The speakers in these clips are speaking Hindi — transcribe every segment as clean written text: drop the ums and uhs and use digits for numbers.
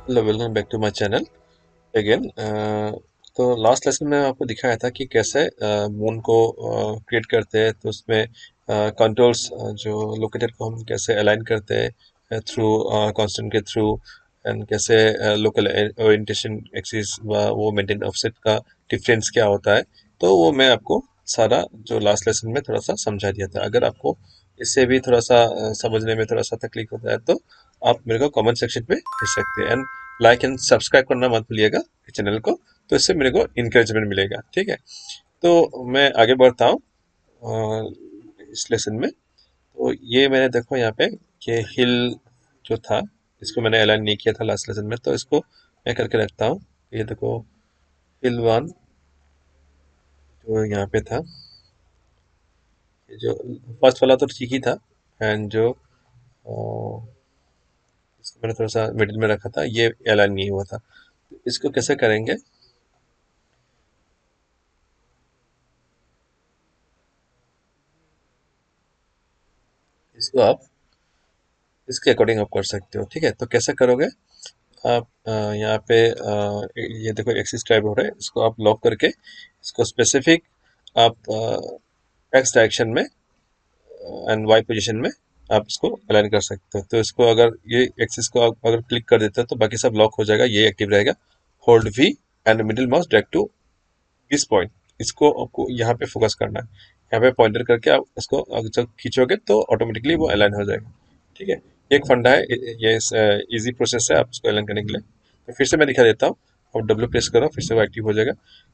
Hello, welcome back to my channel again. तो लास्ट लेसन में आपको दिखाया था कि कैसे मून को क्रिएट करते हैं, तो उसमें कंट्रोल्स जो लोकेटर को हम कैसे अलाइन करते हैं थ्रू कांस्टेंट के थ्रू, एंड कैसे लोकल ओरिएंटेशन एक्सिस व वो मेंटेन ऑफसेट का डिफरेंस क्या होता है। तो वो मैं आपको सारा जो लास्ट लेसन में थोड़ा सा समझा दिया था। अगर आपको इससे भी थोड़ा सा समझने में थोड़ा सा तकलीफ होता है तो आप मेरे को कमेंट सेक्शन पे भेज सकते हैं। एंड लाइक एंड सब्सक्राइब करना मत भूलिएगा चैनल को, तो इससे मेरे को इंकरेजमेंट मिलेगा। ठीक है, तो मैं आगे बढ़ता हूँ इस लेसन में। तो ये मैंने देखो यहाँ पे कि हिल जो था, इसको मैंने अलाइन नहीं किया था लास्ट लेसन में, तो इसको मैं करके रखता हूँ। ये देखो, हिल वन जो यहाँ पे था, ये जो फर्स्ट वाला तो ठीक ही था, एंड जो इसको मैंने थोड़ा सा मिडिल में रखा था, ये अलाइन नहीं हुआ था। तो इसको कैसे करेंगे, इसको आप इसके अकॉर्डिंग आप कर सकते हो। ठीक है, तो कैसे करोगे आप, यहाँ पे ये देखो एक्सिस टाइप हो रहा है, इसको आप लॉक करके इसको स्पेसिफिक आप एक्स डायरेक्शन में एंड वाई पोजीशन में आप इसको अलाइन कर सकते हो। तो इसको अगर ये एक्सिस को आप अगर क्लिक कर देते हो तो बाकी सब लॉक हो जाएगा, ये एक्टिव रहेगा। Hold v and middle mouse drag to this point, इसको आपको यहाँ पे फोकस करना है। यहाँ पे पॉइंटर करके आप इसको अगर जब खींचोगे तो ऑटोमेटिकली वो अलाइन हो जाएगा। ठीक है, ये एक फंडा है, ये इजी प्रोसेस है आप इसको अलाइन करने के लिए। तो फिर से मैं दिखा देता हूँ। आप डब्ल्यू प्रेस करो, फिर से वो एक्टिव हो जाएगा।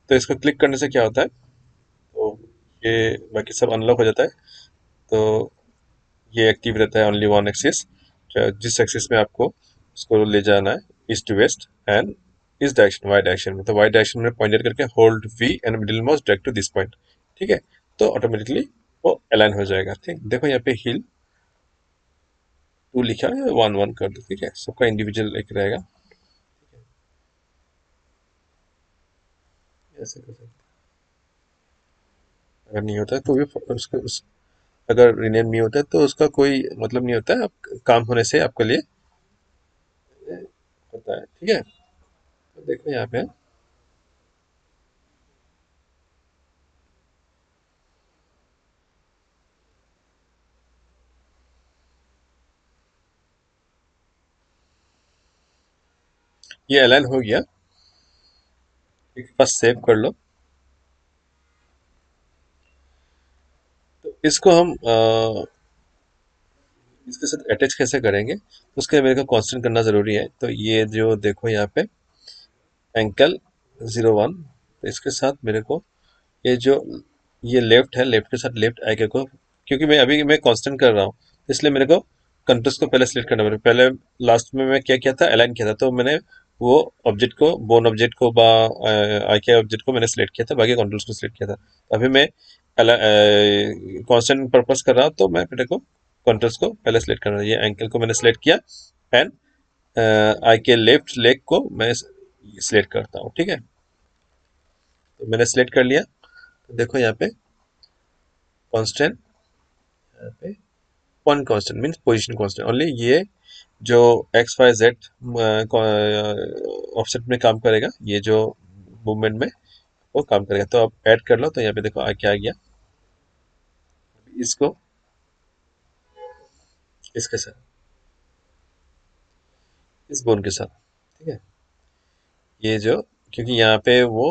तो इसको क्लिक करने से क्या होता है, तो ये बाकी सब अनलॉक हो जाता है। तो ये एक्टिव रहता है ओनली वन एक्सिस, जिस एक्सिस में आपको उसको ले जाना है, ईस्ट टू वेस्ट एंड इस डायरेक्शन वाई डायरेक्शन में। तो वाई डायरेक्शन में पॉइंटर करके hold v and middle mouse drag to this point. ठीक है, तो ऑटोमेटिकली वो अलाइन हो जाएगा। ठीक, देखो यहाँ पे हिल टू लिखा है, वन वन कर दो। ठीक है, सबका इंडिविजुअल एक रहेगा। ऐसे कर सकते हैं। अगर नहीं होता है तो भी अगर रिनेम नहीं होता है तो उसका कोई मतलब नहीं होता है, आप काम होने से आपके लिए होता है। ठीक है, तो देखो यहाँ पे ये अलाइन हो गया। एक बार सेव कर लो। तो इसको हम इसके साथ अटैच कैसे करेंगे, तो उसके लिए मेरे को कांस्टेंट करना जरूरी है। तो ये जो देखो यहाँ पे एंकल 01, तो इसके साथ मेरे को ये जो ये लेफ्ट है, लेफ्ट के साथ लेफ्ट आई को, क्योंकि मैं अभी मैं कांस्टेंट कर रहा हूँ इसलिए मेरे को कंट्रोल्स को पहले सिलेक्ट करना पड़ेगा। पहले लास्ट में मैं क्या किया था, अलाइन किया था, तो मैंने वो ऑब्जेक्ट को, बोन ऑब्जेक्ट को बा आई के ऑब्जेक्ट को मैंने सिलेक्ट किया था, बाकी कंट्रोल्स को सिलेक्ट किया था। तो अभी मैं कांस्टेंट पर्पस कर रहा हूँ, तो मैं मेरे को कंट्रोल्स को पहले सिलेक्ट करना है। ये एंकल को मैंने सिलेक्ट किया एंड आई के लेफ्ट लेग को मैं सिलेक्ट करता हूँ। ठीक है, तो मैंने सिलेक्ट कर लिया। तो देखो यहाँ पे कांस्टेंट, यहाँ पे one constant means position constant only. ये जो एक्स वाई जेड ऑफसेट में काम करेगा, ये जो मूवमेंट में वो काम करेगा। तो आप ऐड कर लो, तो यहाँ पे देखो क्या आ गया, इसको इसके साथ, इस बोन के साथ। ठीक है, ये जो, क्योंकि यहाँ पे वो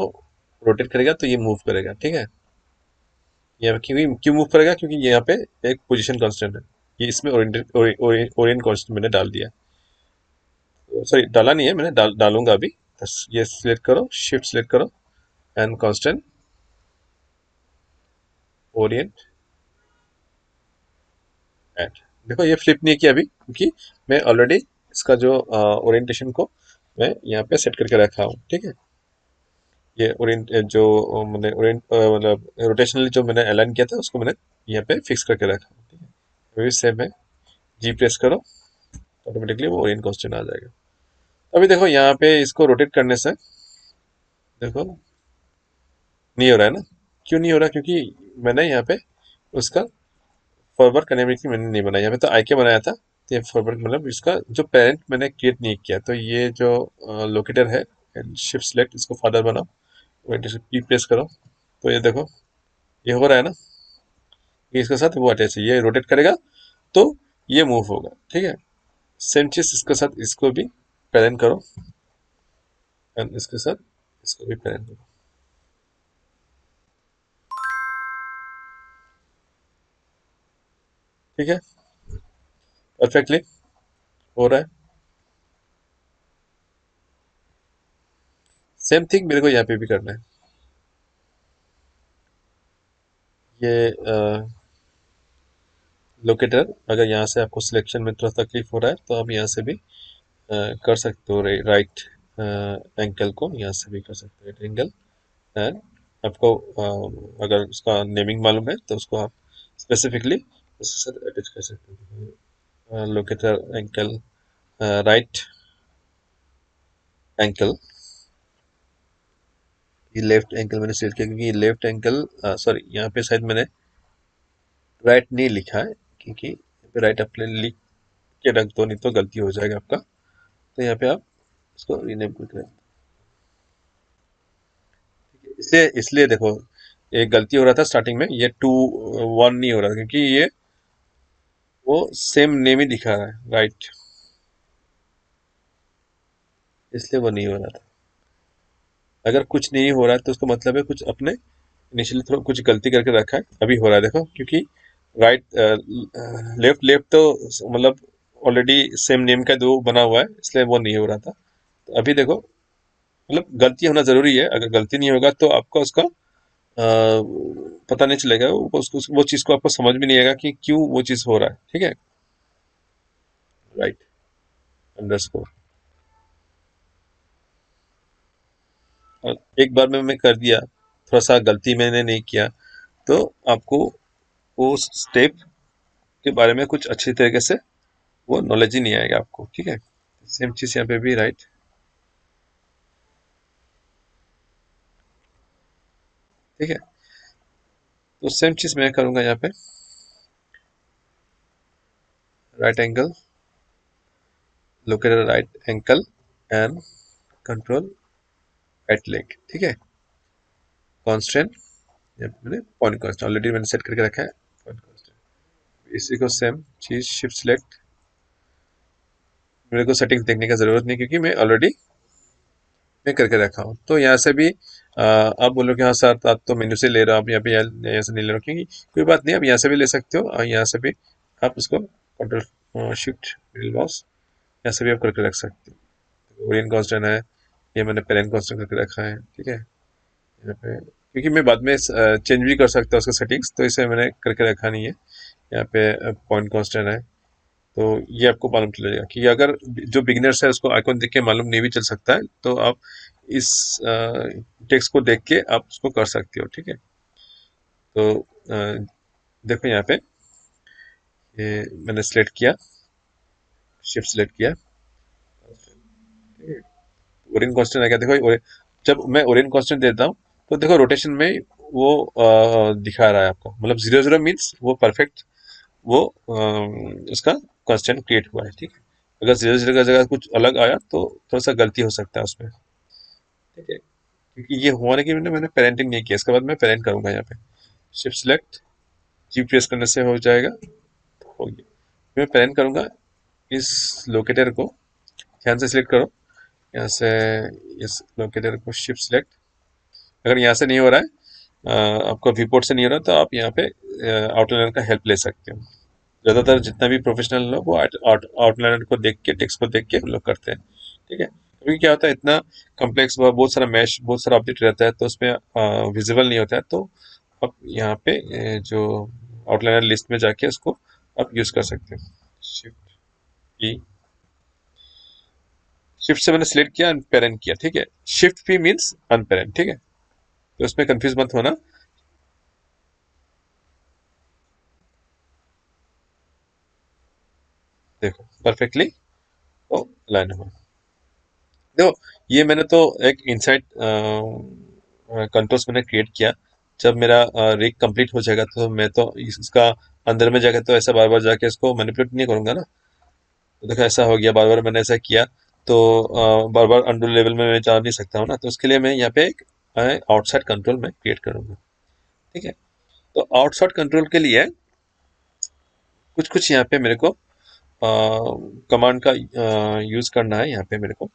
रोटेट करेगा तो ये मूव करेगा। ठीक है, यहाँ क्योंकि क्यों मूव करेगा, क्योंकि यहाँ पे एक पोजीशन कांस्टेंट है। ये इसमें ओरिएंट कांस्टेंट मैंने डाल दिया, सॉरी डाला नहीं है मैंने, डालूंगा अभी। बस ये सिलेक्ट करो, शिफ्ट सिलेक्ट करो एंड कांस्टेंट ओरिएंट एट। देखो ये फ्लिप नहीं किया अभी, क्योंकि मैं ऑलरेडी इसका जो ओरिएंटेशन को मैं यहाँ पे सेट करके रखा हूँ। ठीक है, ये ओरिएंट जो मैंने ओरिएंट मतलब रोटेशनल जो मैंने अलाइन किया था उसको मैंने यहाँ पे फिक्स करके रखा हूँ। ठीक है, वही सेम है, जी प्रेस करो, ऑटोमेटिकली वो ओरिएंट कांस्टेंट आ जाएगा। अभी देखो यहाँ पे इसको रोटेट करने से देखो नहीं हो रहा है ना। क्यों नहीं हो रहा, क्योंकि मैंने यहाँ पे उसका फॉरवर्ड करने की मैंने नहीं बनाया, यहाँ पे तो आई के बनाया था। ये फॉरवर्ड मतलब इसका जो पेरेंट मैंने क्रिएट नहीं किया, तो ये जो लोकेटर है, शिफ्ट सेलेक्ट, इसको फादर बनाओ, वेट पी प्रेस करो, तो ये देखो ये हो रहा है ना, ये इसके साथ वो अटैच है, ये रोटेट करेगा तो ये मूव होगा, ठीक है। सेम चीज इसके साथ इसको भी पेरेंट करो, एंड इसके साथ इसको भी पेरेंट करो, ठीक है, परफेक्टली हो रहा है। सेम थिंग मेरे को यहाँ पे भी करना है। ये लोकेटर अगर यहाँ से आपको सिलेक्शन में थोड़ा तकलीफ हो रहा है, तो आप यहाँ से भी कर सकते हो, राइट एंगल को यहाँ से भी कर सकते हो, राइट एंगल, एंड आपको अगर उसका नेमिंग मालूम है तो उसको आप स्पेसिफिकली उसके साथ अटैच कर सकते हो, लोकेटर एंगल, राइट एंगल। ये लेफ्ट एंगल मैंने सिलेक्ट किया क्योंकि लेफ्ट एंगल, सॉरी यहाँ पे शायद मैंने राइट नहीं लिखा है, क्योंकि यहाँ पे राइट अपने लिख के रख दो, नहीं तो गलती हो जाएगा आपका। तो यहाँ पे आप इसको रीनेम करके रख, इसलिए इसलिए देखो एक गलती हो रहा था स्टार्टिंग में, ये 2 1 नहीं हो रहा था क्योंकि ये वो सेम नेम ही दिखा रहा है, राइट, इसलिए वो नहीं हो रहा था। अगर कुछ नहीं हो रहा है तो उसका मतलब है कुछ अपने इनिशियली थोड़ा कुछ गलती करके रखा है, अभी हो रहा है देखो, क्योंकि राइट लेफ्ट लेफ्ट तो मतलब ऑलरेडी सेम नेम का दो बना हुआ है, इसलिए वो नहीं हो रहा था। तो अभी देखो मतलब गलती होना जरूरी है, अगर गलती नहीं होगा तो आपका उसका पता नहीं चलेगा, उसको वो चीज को आपको समझ भी नहीं आएगा कि क्यों वो चीज हो रहा है, ठीक है, राइट अंडरस्कोर। और एक बार में मैं कर दिया, थोड़ा सा गलती मैंने नहीं किया, तो आपको उस स्टेप के बारे में कुछ अच्छी तरीके से वो नॉलेज ही नहीं आएगा आपको, ठीक है। सेम चीज यहाँ पे भी, राइट, ठीक है। तो सेम चीज मैं करूंगा यहाँ पे, right angle, locate right angle, and control right leg, ठीक है, कॉन्स्टेंट, मैंने पॉइंट कॉन्स्टेंट ऑलरेडी मैंने सेट करके रखा है, पॉइंट कॉन्स्टेंट, इसी को सेम चीज शिफ्ट सेलेक्ट, मेरे को सेटिंग्स देखने का जरूरत नहीं क्योंकि मैं ऑलरेडी मैं करके रखा हूँ। तो यहाँ से भी आप बोलो कि हाँ सर आप तो मेन्यू से ले रहे हो, आप यहाँ पे यहाँ से नहीं ले रहे हो, क्योंकि कोई बात नहीं, आप यहाँ से भी ले सकते हो, और यहाँ से भी आप उसको कंट्रोल शिफ्ट मिडिल माउस यहाँ से भी आप करके रख सकते हो। ओरियन कांस्टेंट है, ये मैंने पेरेंट कांस्टेंट करके रखा है, ठीक है, यहाँ पे क्योंकि मैं बाद में चेंज भी कर सकता हूँ उसका सेटिंग्स, तो इसे मैंने करके रखा नहीं है। यहाँ पे पॉइंट कांस्टेंट है, तो ये आपको मालूम चलेगा कि अगर जो बिगिनर्स है उसको आइकॉन देख के मालूम नहीं भी चल सकता है, तो आप इस टेक्स्ट को देख के आप उसको कर सकते हो, ठीक है। तो देखो यहाँ पे ये मैंने सिलेक्ट किया, शिफ्ट सिलेक्ट किया, ओरियन कांस्टेंट आ गया, देखो जब मैं ओरियन कांस्टेंट देता हूँ तो देखो रोटेशन में वो दिखा रहा है आपको, मतलब 0 0 मीन्स वो परफेक्ट, वो उसका कांस्टेंट क्रिएट हुआ है, ठीक है। अगर 0 0 का जगह कुछ अलग आया तो थोड़ा सा गलती हो सकता है उसमें, ठीक है, क्योंकि ये हुआ नहीं कि मैंने पेरेंटिंग नहीं किया, इसके बाद मैं पेरेंट करूंगा यहाँ पे, शिफ्ट सेलेक्ट, जी प्रेस करने से हो जाएगा, तो हो गया। मैं पेरेंट करूंगा इस लोकेटर को, ध्यान से सिलेक्ट करो, यहाँ से इस लोकेटर को शिफ्ट सेलेक्ट, अगर यहाँ से नहीं हो रहा है, आपको विपोर्ट से नहीं हो रहा, तो आप यहाँ पे आउटलाइनर का हेल्प ले सकते हो। ज्यादातर जितना भी प्रोफेशनल लोग वो आउटलाइनर को देख के, टेक्स्ट को देख के लोग करते हैं, ठीक है, क्योंकि क्या होता है इतना कम्प्लेक्स, बहुत सारा मैश, बहुत सारा ऑब्जेक्ट रहता है, तो उसमें विजिबल नहीं होता है, तो आप यहाँ पे जो आउटलाइनर लिस्ट में जाके उसको आप यूज कर सकते हो। शिफ्ट ई, शिफ्ट से मैंने सिलेक्ट किया, अनपेरेंट किया, ठीक है, शिफ्ट पी मीन्स अनपेरेंट, ठीक है, तो उसमें कंफ्यूज मत होना। देखो परफेक्टली वो लाइन हुआ, देखो ये मैंने तो एक इनसाइड कंट्रोल्स मैंने क्रिएट किया, जब मेरा रिग कंप्लीट हो जाएगा तो मैं तो इसका अंदर में जाके तो ऐसा बार बार जाके इसको मैनिपुलेट नहीं करूंगा ना, तो देखो ऐसा हो गया, बार बार मैंने ऐसा किया तो बार बार अंडू लेवल में मैं जा नहीं सकता हूँ ना, तो उसके लिए मैं यहाँ पे एक आउटसाइड कंट्रोल में क्रिएट करूंगा। ठीक है, तो आउटसाइड कंट्रोल के लिए कुछ कुछ यहाँ पे मेरे को कमांड का यूज करना है यहाँ पे मेरे को।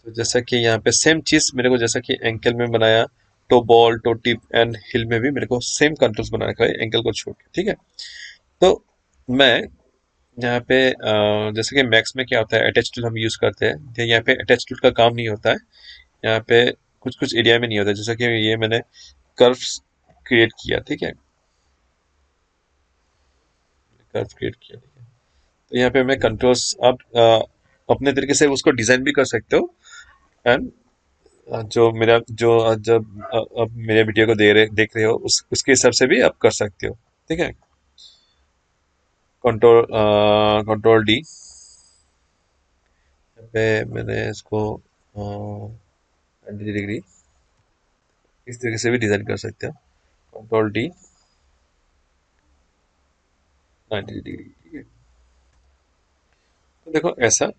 तो जैसा कि यहाँ पे सेम चीज मेरे को, जैसा कि एंकल में बनाया, toe ball, toe tip and heel में भी मेरे को सेम कंट्रोल्स बनाने का है, एंकल को छोड़ के। ठीक है, तो मैं यहाँ पे जैसे कि मैक्स में क्या होता है, अटैच टूल हम यूज करते हैं, तो यहाँ पे अटैच टूल का काम नहीं होता है। यहाँ पे कुछ कुछ एरिया में नहीं होता, जैसा कि ये मैंने कर्व्स क्रिएट किया। ठीक है, कर्व क्रिएट किया। ठीक है, तो यहाँ पे मैं कंट्रोल्स आप अपने तरीके से उसको डिजाइन भी कर सकते हो। एंड जो मेरा जो जब अब मेरे वीडियो को देख रहे हो उसके हिसाब से भी आप कर सकते हो। ठीक है, कंट्रोल कंट्रोल डी पे मैंने इसको 90 डिग्री इस तरीके से भी डिजाइन कर सकते हो। Control D 90 degree. ठीक है, तो देखो ऐसा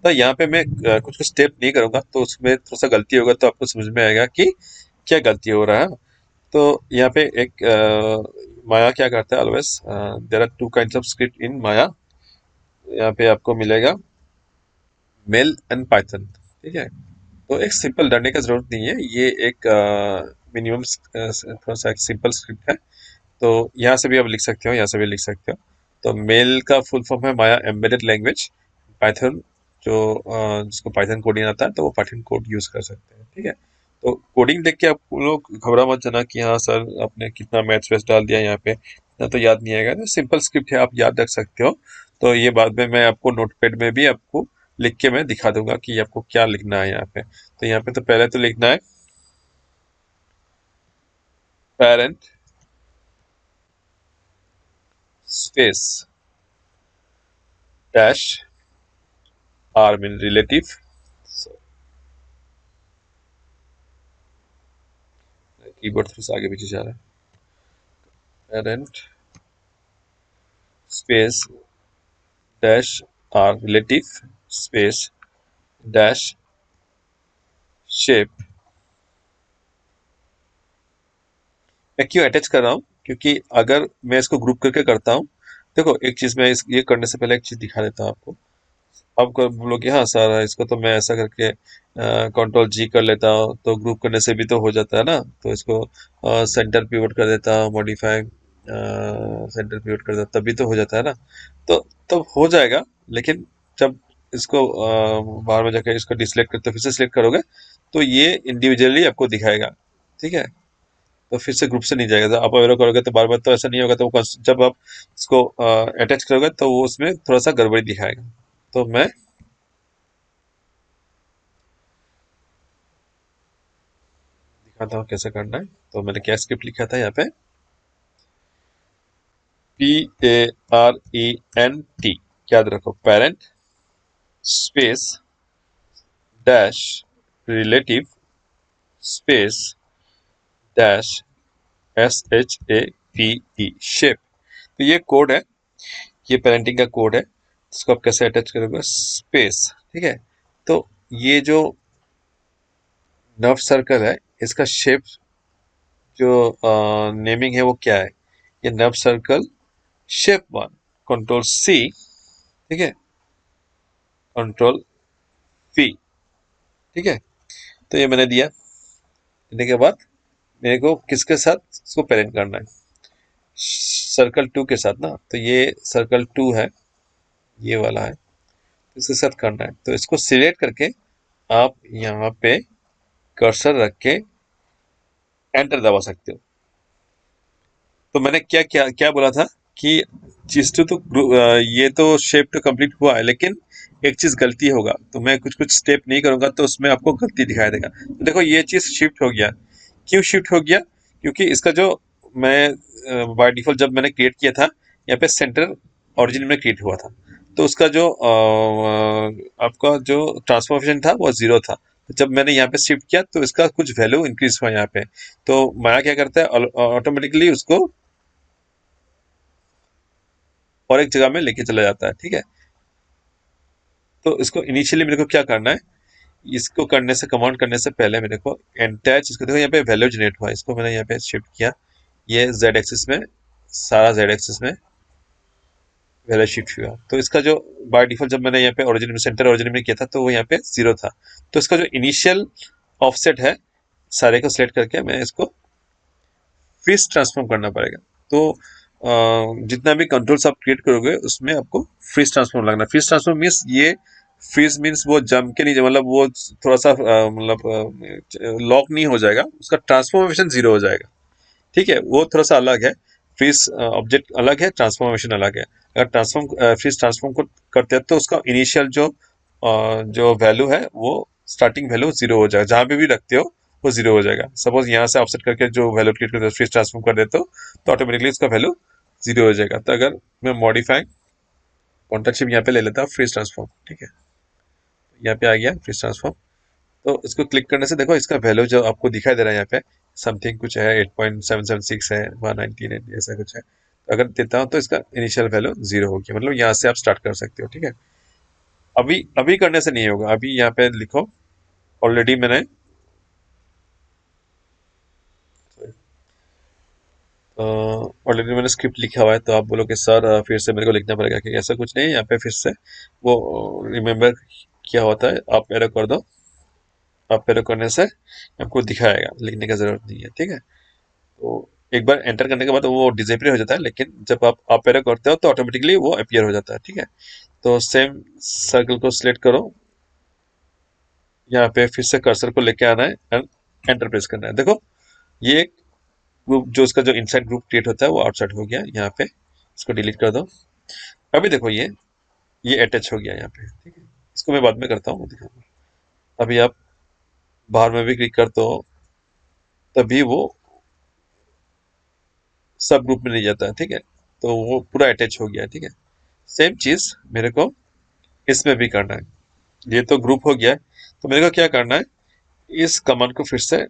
तो यहाँ पे मैं कुछ कुछ स्टेप नहीं करूंगा, तो उसमें थोड़ा सा गलती होगा, तो आपको समझ में आएगा कि क्या गलती हो रहा है। तो यहाँ पे एक माया क्या करता है, always there are two kinds of script in Maya. यहाँ पे आपको मिलेगा मेल एंड पाइथन। ठीक है, तो एक सिंपल डरने का जरूरत नहीं है, ये एक मिनिमम थोड़ा सा एक सिंपल स्क्रिप्ट है। तो यहाँ से भी आप लिख सकते हो, यहाँ से भी लिख सकते हो। तो मेल का फुल फॉर्म है माया एम्बेडेड लैंग्वेज। पाइथन जो जिसको पाइथन कोडिंग आता है, तो वो पाइथन कोड यूज कर सकते हैं। ठीक है, तो कोडिंग देख के आप लोग घबरा मत जाना कि हाँ सर आपने कितना मैथ्स वैथ्स डाल दिया यहाँ पे, इतना तो याद नहीं आएगा। तो सिंपल स्क्रिप्ट है, आप याद रख सकते हो। तो ये बाद में मैं आपको नोटपैड में भी आपको लिख के मैं दिखा दूंगा कि आपको क्या लिखना है यहाँ पे। तो यहाँ पे तो पहले तो लिखना है parent space dash r mean relative. Keyboard थोड़ा सा आगे पीछे जा रहा है। Parent space dash r relative space dash shape. मैं क्यों अटैच कर रहा हूँ, क्योंकि अगर मैं इसको ग्रुप करके करता हूँ, देखो एक चीज मैं ये करने से पहले एक चीज दिखा देता हूँ आपको। आप बोलोगे हाँ सर इसको तो मैं ऐसा करके कंट्रोल जी कर लेता हूँ, तो ग्रुप करने से भी तो हो जाता है ना। तो इसको सेंटर पिवट कर देता हूँ, मॉडिफाई सेंटर पिवट कर देता, तभी तो हो जाता है ना। तो तब हो जाएगा, लेकिन जब इसको बाहर में जाकर इसको डिसलेक्ट करते फिर से सिलेक्ट करोगे, तो ये इंडिविजुअली आपको दिखाएगा। ठीक है, तो फिर से ग्रुप से नहीं जाएगा। तो आप एरो करोगे तो बार बार तो ऐसा नहीं होगा, तो वो जब आप इसको अटैच करोगे तो वो उसमें थोड़ा सा गड़बड़ी दिखाएगा। तो मैं दिखाता हूँ कैसे करना है। तो मैंने क्या स्क्रिप्ट लिखा था यहाँ पे, PARENT, याद रखो, parent space dash relative space dash SHAPE shape. तो ये कोड है, ये पेरेंटिंग का कोड है। इसको आप कैसे अटैच करोगे, स्पेस। ठीक है, तो ये जो नर्व सर्कल है, इसका शेप जो नेमिंग है वो क्या है, ये nerve circle shape one, control c. ठीक है, कंट्रोल पी। ठीक है, तो ये मैंने दिया, देने के बाद मेरे को किसके साथ इसको पेरेंट करना है, सर्कल टू के साथ ना। तो ये सर्कल टू है, ये वाला है, इसके साथ करना है। तो इसको सिलेक्ट करके आप यहाँ पे कर्सर रख के एंटर दबा सकते हो। तो मैंने क्या क्या क्या बोला था कि चीज ये तो शेप तो कंप्लीट हुआ है, लेकिन एक चीज गलती होगा, तो मैं कुछ कुछ स्टेप नहीं करूंगा तो उसमें आपको गलती दिखाई देगा। तो देखो ये चीज शिफ्ट हो गया। क्यों शिफ्ट हो गया, क्योंकि इसका जो मैं बाय डिफॉल्ट जब मैंने क्रिएट किया था, यहाँ पे सेंटर ओरिजिन में क्रिएट हुआ था, तो उसका जो आपका जो ट्रांसफॉर्मेशन था वो जीरो था। तो जब मैंने यहाँ पे शिफ्ट किया तो इसका कुछ वैल्यू इंक्रीज हुआ यहाँ पे। तो माया क्या करता है, ऑटोमेटिकली उसको और एक जगह में लेके चला जाता है, ठीक है। तो इसको इनिशियली मेरे को क्या करना है, इसको करने से, कमांड करने से पहले मेरे को एंटायर इसको देखो, यहाँ पे वैल्यू जनरेट हुआ, इसको मैंने यहाँ पे शिफ्ट किया, ये जेड एक्सिस में, सारा जेड एक्सिस में वैल्यू शिफ्ट हुआ। तो इसका जो बाय डिफॉल्ट जब मैंने यहाँ पे ओरिजिन में, सेंटर ओरिजिन में किया था, तो वो यहाँ पे 0 था। तो इसका जो इनिशियल ऑफसेट है, सारे को सिलेक्ट करके मैं इसको फ्रीज ट्रांसफॉर्म करना पड़ेगा। तो जितना भी कंट्रोल्स आप क्रिएट करोगे उसमें आपको फ्रीज ट्रांसफॉर्म लगना। फ्रीज ट्रांसफॉर्म मीन्स ये फ्रीज मीन्स वो जम के नहीं, मतलब वो थोड़ा सा मतलब लॉक नहीं हो जाएगा, उसका ट्रांसफॉर्मेशन 0 हो जाएगा, ठीक है। वो थोड़ा सा अलग है, फ्रीज ऑब्जेक्ट अलग है, ट्रांसफॉर्मेशन अलग है। अगर फ्रीज ट्रांसफॉर्म को करते हैं तो उसका इनिशियल जो वैल्यू है वो स्टार्टिंग वैल्यू 0 हो जाएगा, जहां पे भी रखते हो वो 0 हो जाएगा। सपोज यहाँ से ऑफसेट करके जो वैल्यू क्रिएट करते हो, फ्रीज ट्रांसफॉर्म कर देते हो, तो ऑटोमेटिकली इसका वैल्यू 0 हो जाएगा। तो अगर मैं मॉडिफाई कॉन्टेक्ट यहाँ पे ले लेता हूँ फ्रीज ट्रांसफॉर्म, ठीक है, यहाँ पे आ गया फ्रीज ट्रांसफॉर्म। तो इसको क्लिक करने से देखो इसका वैल्यू जो आपको दिखाई दे रहा है यहाँ पे, समथिंग कुछ है, 8.776 है, 199 है, ऐसा कुछ है। तो अगर देता हूँ तो इसका इनिशियल वैल्यू 0 हो गया, मतलब यहाँ से आप स्टार्ट कर सकते हो, ठीक है। अभी अभी करने से नहीं होगा, अभी यहाँ पे लिखो ऑलरेडी मैंने ऑलरेडी मैंने स्क्रिप्ट लिखा हुआ है। तो आप बोलोगे सर फिर से मेरे को लिखना पड़ेगा, कि ऐसा कुछ नहीं है, यहाँ पे फिर से वो रिमेम्बर क्या होता है, आप एरो कर दो। आप एरो करने से आपको दिखाएगा, लिखने की जरूरत नहीं है, ठीक है। तो एक बार एंटर करने के बाद वो डिसेपियर हो जाता है, लेकिन जब आप अप एरो करते हो तो ऑटोमेटिकली वो अपीयर हो जाता है, ठीक है। तो सेम सर्कल को सिलेक्ट करो, यहाँ पे फिर से कर्सर को लेके आना है एंड एंटर प्रेस करना है। देखो ये ग्रुप जो उसका जो इनसाइड ग्रुप क्रिएट होता है वो आउटसाइड हो गया, यहाँ पे इसको डिलीट कर दो। अभी देखो ये अटैच हो गया यहाँ पे, ठीक है। इसको मैं बाद में करता हूँ, दिखाऊंगा। अभी आप बाहर में भी क्लिक करते हो तभी वो सब ग्रुप में नहीं जाता है, ठीक है। तो वो पूरा अटैच हो गया है, ठीक है। सेम चीज मेरे को इसमें भी करना है। ये तो ग्रुप हो गया है, तो मेरे को क्या करना है, इस कमांड को फिर से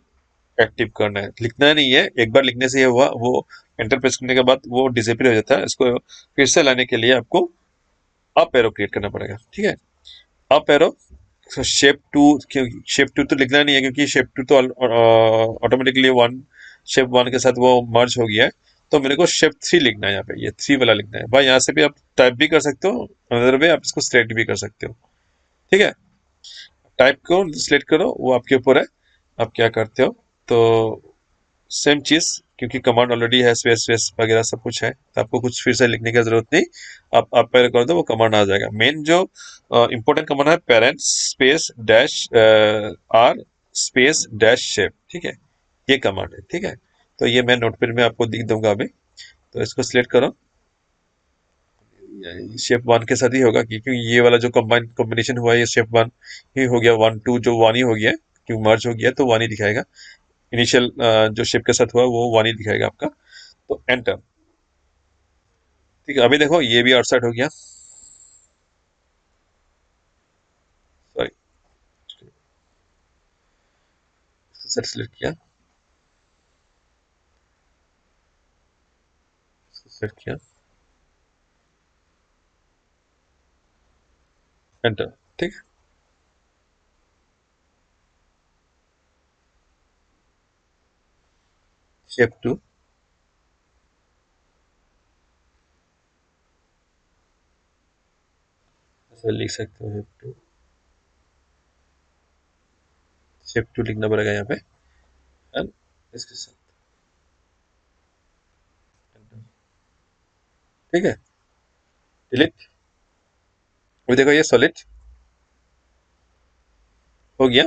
एक्टिव करना है। लिखना नहीं है, एक बार लिखने से ये हुआ, वो एंटर प्रेस करने के बाद वो डिसेपियर हो जाता है। इसको फिर से लाने के लिए आपको अप एरो क्रिएट करना पड़ेगा, ठीक है। Up arrow shape two, shape two तो लिखना नहीं है, क्योंकि शेप टू तो ऑटोमेटिकली वन, शेप वन के साथ वो मर्ज हो गया है। तो मेरे को शेप थ्री लिखना है, यहाँ पे ये थ्री वाला लिखना है भाई। यहाँ से भी आप टाइप भी कर सकते हो, अदर वे आप इसको सिलेक्ट भी कर सकते हो, ठीक है। टाइप को सिलेक्ट करो, वो आपके ऊपर है, आप क्या करते हो। तो सेम चीज, क्योंकि कमांड ऑलरेडी है, स्पेस स्पेस वगैरह सब कुछ है, तो आपको कुछ फिर से लिखने की जरूरत नहीं। आप पहले कर दो, वो कमांड आ जाएगा। मेन जो इंपॉर्टेंट कमांड है, parent space dash r space dash shape, ठीक है, ये कमांड है, ठीक है। तो ये मैं नोटपैड में आपको दिख दूंगा अभी। तो इसको सिलेक्ट करो, शेप वन के साथ ही होगा, क्योंकि ये वाला जो कॉम्बिनेशन हुआ है ये शेप वन ही हो गया, वन टू जो वन ही हो गया, क्योंकि मर्ज हो गया तो वन ही दिखाएगा। इनिशियल जो शेप के साथ हुआ वो वन ही दिखाएगा आपका। तो एंटर, ठीक है। अभी देखो ये भी आउटसाइड हो गया, सॉरी, सेट सिलेक्ट किया, सेट किया, एंटर, ठीक है। शेप टू, ऐसे लिख सकते हो, शेप टू लिखना पड़ेगा यहाँ पे, एंड इसके साथ enter, ठीक है, डिलीट। अभी देखो ये सॉलिड हो गया।